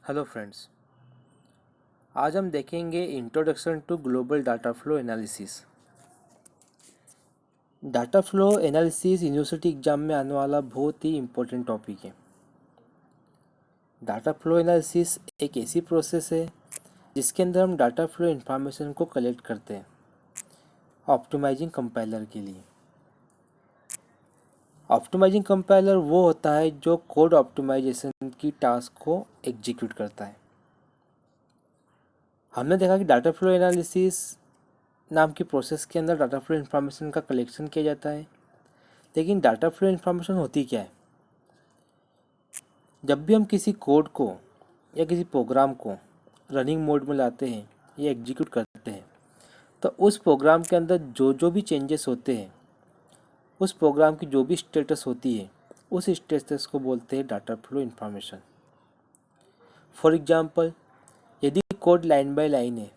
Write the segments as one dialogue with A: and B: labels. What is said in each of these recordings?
A: Hello friends. आज हम देखेंगे introduction to global data flow analysis. Data flow analysis university exam में आने वाला बहुत ही इम्पोर्टेंट टॉपिक है। डाटा फ्लो एनालिसिस एक ऐसी प्रोसेस है जिसके अंदर हम डाटा फ्लो इंफॉर्मेशन को कलेक्ट करते हैं ऑप्टिमाइजिंग कंपाइलर के लिए। ऑप्टिमाइजिंग कंपाइलर वो होता है जो कोड ऑप्टिमाइजेशन की टास्क को एग्जीक्यूट करता है। हमने देखा कि डाटा फ्लो एनालिसिस नाम की प्रोसेस के अंदर डाटा फ्लो इन्फॉर्मेशन का कलेक्शन किया जाता है। लेकिन डाटा फ्लो इन्फॉर्मेशन होती क्या है? जब भी हम किसी कोड को या किसी प्रोग्राम को रनिंग मोड में लाते हैं या एग्जीक्यूट करते हैं तो उस प्रोग्राम के अंदर जो जो भी चेंजेस होते हैं, उस प्रोग्राम की जो भी स्टेटस होती है, उस स्टेटस को बोलते हैं data flow information. For example, यदि कोड लाइन बाय लाइन है,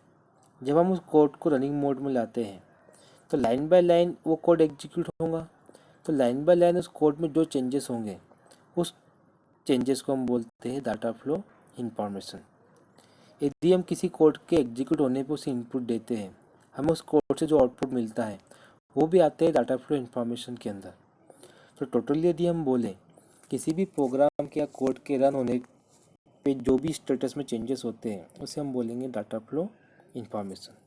A: जब हम उस कोड को रनिंग मोड में लाते हैं तो लाइन बाय लाइन वो कोड एग्जीक्यूट होगा। तो लाइन बाय लाइन उस कोड में जो चेंजेस होंगे, उस चेंजेस को हम बोलते हैं डाटा फ्लो इंफॉर्मेशन। यदि हम किसी कोड के एग्जीक्यूट होने पर उसे इनपुट देते हैं, हमें उस कोड से जो आउटपुट मिलता है वो भी आते हैं डाटा फ्लो इंफॉर्मेशन के अंदर। तो टोटली यदि हम बोलें, किसी भी प्रोग्राम के या कोड के रन होने पे जो भी स्टेटस में चेंजेस होते हैं उसे हम बोलेंगे डाटा फ्लो इंफॉर्मेशन।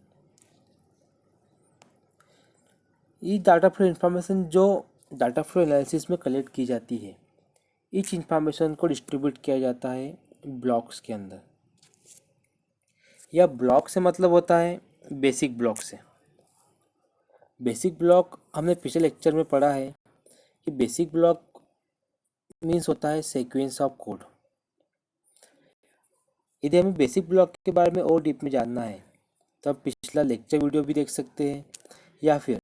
A: ये डाटा फ्लो इंफॉर्मेशन जो डाटा फ्लो एनालिसिस में कलेक्ट की जाती है, इस इंफॉर्मेशन को डिस्ट्रीब्यूट किया जाता है ब्लॉक्स के अंदर। या ब्लॉक से मतलब होता है बेसिक ब्लॉक से। बेसिक ब्लॉक हमने पिछले लेक्चर में पढ़ा है कि बेसिक ब्लॉक मीन्स होता है सीक्वेंस ऑफ कोड। यदि हमें बेसिक ब्लॉक के बारे में और डीप में जानना है तो आप पिछला लेक्चर वीडियो भी देख सकते हैं, या फिर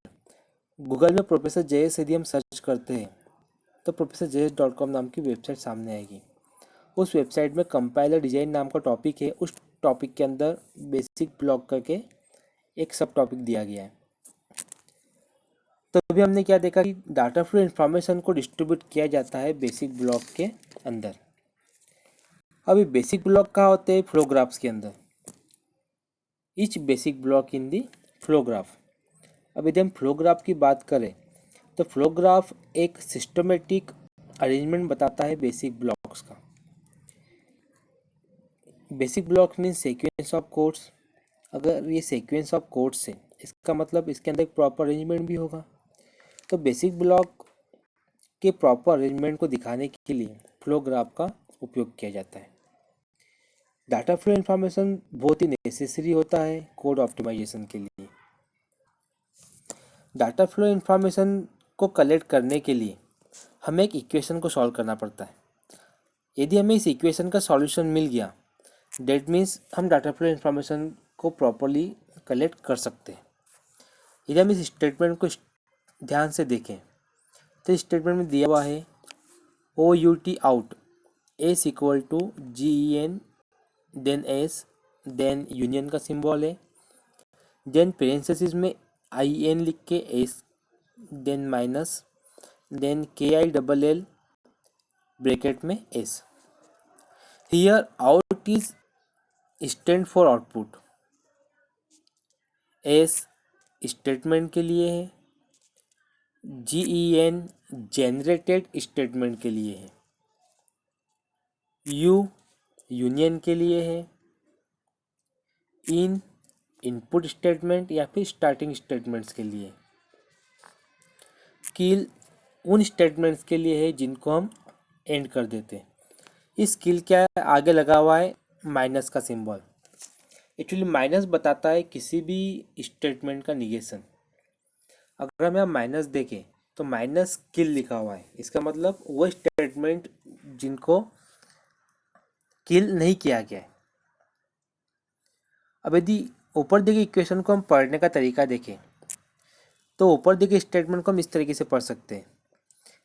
A: गूगल में प्रोफेसर जेएस यदि हम सर्च करते हैं तो professor.js.com नाम की वेबसाइट सामने आएगी। उस वेबसाइट में कंपाइलर डिजाइन नाम का टॉपिक है। उस टॉपिक के अंदर बेसिक ब्लॉक करके एक सब टॉपिक दिया गया है। तो अभी हमने क्या देखा कि डाटा फ्लो इंफॉर्मेशन को डिस्ट्रीब्यूट किया जाता है बेसिक ब्लॉक के अंदर। अभी बेसिक ब्लॉक कहाँ होते हैं? फ्लो ग्राफ्स के अंदर। Each basic block in the flow graph. अब यदि हम फ्लो ग्राफ की बात करें तो फ्लो ग्राफ एक सिस्टमेटिक अरेंजमेंट बताता है बेसिक ब्लॉक्स का। Basic block means sequence of codes. अगर ये सीक्वेंस ऑफ कोड्स है, इसका मतलब इसके अंदर एक प्रॉपर अरेंजमेंट भी होगा। तो बेसिक ब्लॉक के प्रॉपर अरेंजमेंट को दिखाने के लिए फ्लो ग्राफ का उपयोग किया जाता है। डाटा फ्लो इंफॉर्मेशन बहुत ही नेसेसरी होता है कोड ऑप्टिमाइजेशन के लिए। डाटा फ्लो इंफॉर्मेशन को कलेक्ट करने के लिए हमें एक इक्वेशन को सॉल्व करना पड़ता है। यदि हमें इस इक्वेशन का सॉल्यूशन मिल गया, डेट मीन्स हम डाटा फ्लो इंफॉर्मेशन को प्रॉपरली कलेक्ट कर सकते हैं। यदि हम इस स्टेटमेंट को ध्यान से देखें तो इस स्टेटमेंट में दिया हुआ है O U T out S equal to G E N then S then union का सिंबल है, देन पेरेंथेसिस में आई एन लिख के एस, देन माइनस, देन के आई डबल एल ब्रैकेट में S. Here out is stand for output, S statement के लिए है, G E N generated statement के लिए है, यू यूनियन के लिए है, इन इनपुट स्टेटमेंट या फिर स्टार्टिंग स्टेटमेंट्स के लिए, किल उन स्टेटमेंट्स के लिए है जिनको हम एंड कर देते हैं। इस किल क्या है? आगे लगा हुआ है माइनस का सिंबल। एक्चुअली माइनस बताता है किसी भी स्टेटमेंट का निगेशन। अगर हम यहाँ माइनस देखें तो माइनस किल लिखा हुआ है, इसका मतलब वो स्टेटमेंट जिनको किल नहीं किया गया है। अब यदि ऊपर दी गई इक्वेशन को हम पढ़ने का तरीका देखें तो ऊपर दी गई स्टेटमेंट को हम इस तरीके से पढ़ सकते हैं,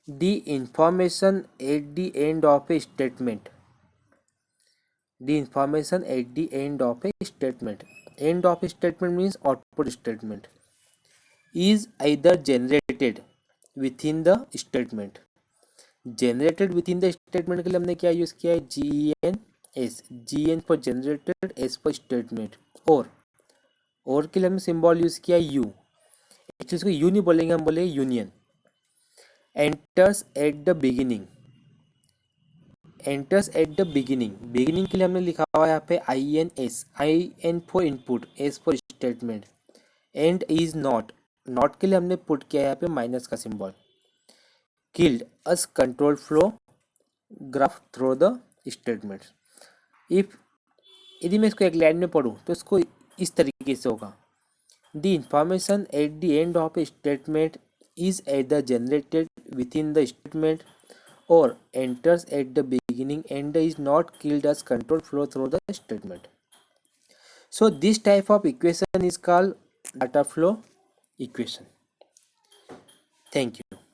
A: the information at the end of a statement, the information at the end of a statement, end of statement means output statement, is either generated within the statement। Generated within the statement के लिए हमने क्या use किया है? G E N S, G N for generated, S for statement. और के लिए हमने सिंबल यूज किया यू, एक्चुअली इसको यू नहीं बोलेंगे, हम बोलेंगे union. Enters at the beginning, enters at the beginning, beginning के लिए हमने लिखा हुआ है यहाँ पे I N S, I N for input, S for statement. And is not, not के लिए हमने पुट किया है यहाँ पे माइनस का symbol. Killed us control flow graph through the statement. If, यदि मैं इसको एक लाइन में पढ़ूँ तो इसको इस तरीके से होगा, the information at the end of a statement is either generated within the statement or enters at the beginning and is not killed as control flow through the statement. So this type of equation is called data flow equation. Thank you.